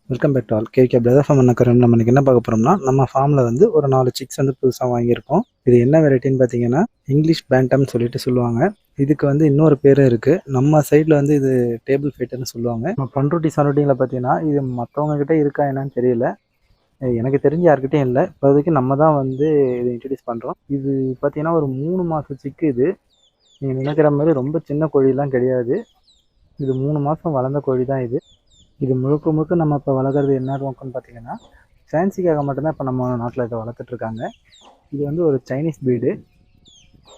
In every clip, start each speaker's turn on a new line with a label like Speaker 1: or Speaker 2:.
Speaker 1: Welcome back to all K K brother farm பண்ண நம்ம இன்னைக்கு என்ன பார்க்க போகிறோம்னா, நம்ம ஃபார்மில் வந்து ஒரு 4 சிக்ஸ் வந்து புதுசாக வாங்கியிருக்கோம். இது என்ன வெரைட்டின்னு பார்த்தீங்கன்னா, இங்கிலீஷ் பேண்டம்னு சொல்லிட்டு சொல்லுவாங்க. இதுக்கு வந்து இன்னொரு பேரும் இருக்குது. நம்ம சைடில் வந்து இது டேபிள் ஃபைட்டர்னு சொல்லுவாங்க. நம்ம பண்ருட்டி சரௌண்டிங்கில் பார்த்தீங்கன்னா, இது மற்றவங்க கிட்டே இருக்கா என்னன்னு தெரியல. எனக்கு தெரிஞ்சு யார்கிட்டையும் இல்லை. இப்போதைக்கு நம்ம தான் வந்து இதை இன்ட்ரடியூஸ் பண்ணுறோம். இது பார்த்தீங்கன்னா ஒரு 3 மாதம் சிக்கு. இது நீங்கள் நினைக்கிற மாதிரி ரொம்ப சின்ன கோழிலாம் கிடையாது. இது 3 மாதம் வளர்ந்த கோழி தான் இது. இது முழுக்க முழுக்க நம்ம இப்போ வளர்க்குறது என்ன நோக்கம்னு பார்த்தீங்கன்னா, ஃபேன்சிக்காக மட்டும்தான் இப்போ நம்ம நாட்டில் இதை வளர்த்துட்ருக்காங்க. இது வந்து ஒரு சைனீஸ் ப்ரீடு.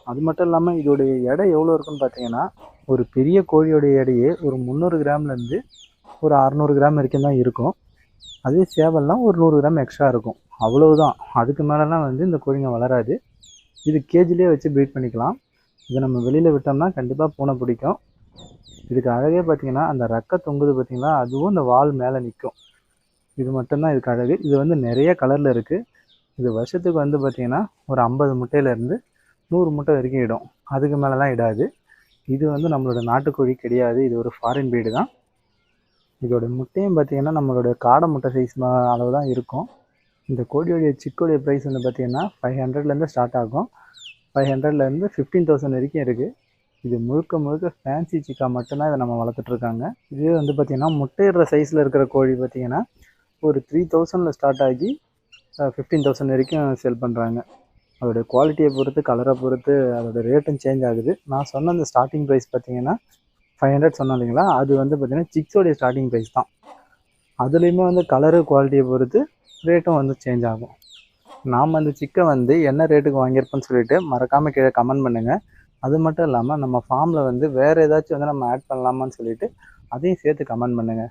Speaker 1: அது மட்டும் இல்லாமல் இதோடைய எடை எவ்வளோ இருக்குன்னு பார்த்தீங்கன்னா, ஒரு பெரிய கோழியோடைய எடையே ஒரு 300 கிராம்லேருந்து ஒரு 600 கிராம் வரைக்கும் தான் இருக்கும். அதே சேவல்லாம் ஒரு 100 கிராம் எக்ஸ்ட்ரா இருக்கும். அவ்வளவுதான். அதுக்கு மேலெலாம் வந்து இந்த கோழிங்க வளராது. இது கேஜிலே வச்சு ப்ரீட் பண்ணிக்கலாம். இதை நம்ம வெளியில் விட்டோம்னா கண்டிப்பாக பூனை பிடிக்கும். இதுக்கு அழகே பார்த்தீங்கன்னா, அந்த ரெக்கை தொங்குது பார்த்தீங்களா, அதுவும் இந்த வால் மேலே நிற்கும். இது மட்டும்தான் இதுக்கு அழகு. இது வந்து நிறைய கலரில் இருக்குது. இது வருஷத்துக்கு வந்து பார்த்திங்கன்னா ஒரு 50 முட்டையிலேருந்து 100 முட்டை வரைக்கும் இடும். அதுக்கு மேலெலாம் இடாது. இது வந்து நம்மளோட நாட்டுக்கோழி கிடையாது. இது ஒரு ஃபாரின் ப்ரீடு தான். இதோட முட்டையும் பார்த்திங்கன்னா நம்மளோட காடை முட்டை சைஸ் அளவு தான் இருக்கும். இந்த கோழியோடைய சிக்கோடைய ப்ரைஸ் வந்து பார்த்திங்கன்னா 500லேருந்து ஸ்டார்ட் ஆகும். 500லேருந்து 15,000 வரைக்கும் இருக்குது. இது முழுக்க முழுக்க ஃபேன்சி சிக்கா மட்டும்தான் இதை நம்ம வளர்த்துட்ருக்காங்க. இதே வந்து பார்த்திங்கன்னா முட்டையிடுற சைஸில் இருக்கிற கோழி பார்த்திங்கன்னா ஒரு 3000 ஸ்டார்ட் ஆகி 15,000 வரைக்கும் சேல் பண்ணுறாங்க. அதோடய குவாலிட்டியை பொறுத்து, கலரை பொறுத்து அதோடய ரேட்டும் சேஞ்ச் ஆகுது. நான் சொன்ன அந்த ஸ்டார்டிங் ப்ரைஸ் பார்த்திங்கன்னா 500 சொன்னோம் இல்லைங்களா, அது வந்து பார்த்திங்கன்னா சிக்ஸோடைய ஸ்டார்டிங் ப்ரைஸ் தான். அதுலேயுமே வந்து கலரு குவாலிட்டியை பொறுத்து ரேட்டும் வந்து சேஞ்ச் ஆகும். நாம் அந்த சிக்கை வந்து என்ன ரேட்டுக்கு வாங்கியிருப்போன்னு சொல்லிட்டு மறக்காமல் கீழே கமெண்ட் பண்ணுங்கள். அது மட்டும் இல்லாமல் நம்ம ஃபார்மில் வந்து வேறு ஏதாச்சும் வந்து நம்ம ஆட் பண்ணலாமான்னு சொல்லிவிட்டு அதையும் சேர்த்து கமெண்ட் பண்ணுங்கள்.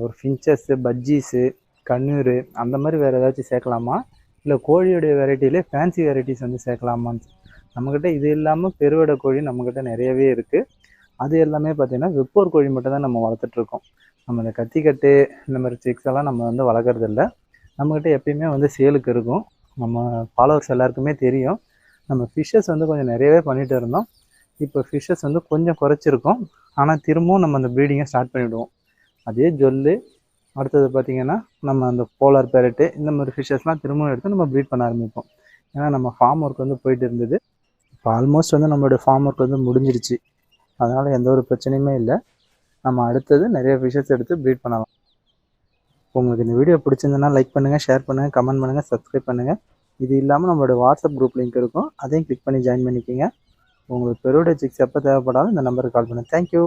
Speaker 1: ஒரு ஃபின்ச்சஸ்ஸு, பஜ்ஜீஸு, கண்ணூர் அந்த மாதிரி வேறு ஏதாச்சும் சேர்க்கலாமா, இல்லை கோழியோடைய வெரைட்டிலே ஃபேன்சி வெரைட்டிஸ் வந்து சேர்க்கலாமான்னு. நம்மக்கிட்ட இது இல்லாமல் பெருவிட கோழி நம்மக்கிட்ட நிறையவே இருக்குது. அது எல்லாமே பார்த்திங்கன்னா வெப்போர் கோழி மட்டும் தான் நம்ம வளர்த்துட்ருக்கோம். நம்ம இந்த கத்திக்கட்டு இந்த மாதிரி சிக்ஸ் எல்லாம் நம்ம வந்து வளர்க்குறதில்ல. நம்மக்கிட்ட எப்பயுமே வந்து சேலுக்கு இருக்கும். நம்ம ஃபாலோவர்ஸ் எல்லாருக்குமே தெரியும். நம்ம ஃபிஷ்ஷஸ் வந்து கொஞ்சம் நிறையவே பண்ணிகிட்டு இருந்தோம். இப்போ ஃபிஷ்ஷஸ் வந்து கொஞ்சம் குறைச்சிருக்கோம். ஆனால் திரும்பவும் நம்ம அந்த ப்ரீடிங்கை ஸ்டார்ட் பண்ணிவிடுவோம். அதே ஜொல்லு, அடுத்தது பார்த்திங்கன்னா நம்ம அந்த போலார் பேரட்டு இந்த மாதிரி ஃபிஷ்ஷஸ்லாம் திரும்பவும் எடுத்து நம்ம ப்ரீட் பண்ண ஆரம்பிப்போம். ஏன்னா நம்ம ஃபார்ம் ஒர்க் வந்து போயிட்டு இருந்தது. இப்போ ஆல்மோஸ்ட் வந்து நம்மளுடைய ஃபார்ம் ஒர்க் வந்து முடிஞ்சிடுச்சு. அதனால் எந்த ஒரு பிரச்சனையுமே இல்லை. நம்ம அடுத்தது நிறைய ஃபிஷ்ஷஸ் எடுத்து ப்ரீட் பண்ணலாம். உங்களுக்கு இந்த வீடியோ பிடிச்சிருந்ததுன்னா லைக் பண்ணுங்கள், ஷேர் பண்ணுங்கள், கமெண்ட் பண்ணுங்கள், சப்ஸ்கிரைப் பண்ணுங்கள். இது இல்லாமல் நம்மளோட வாட்ஸ்அப் குரூப் லிங்க் இருக்கும். அதையும் கிளிக் பண்ணி ஜாயின் பண்ணிக்கோங்க. உங்களுக்கு பெருவிட சிக்ஸ் எப்போ தேவைப்படாலும் இந்த நம்பருக்கு கால் பண்ணுங்கள். தேங்க்யூ.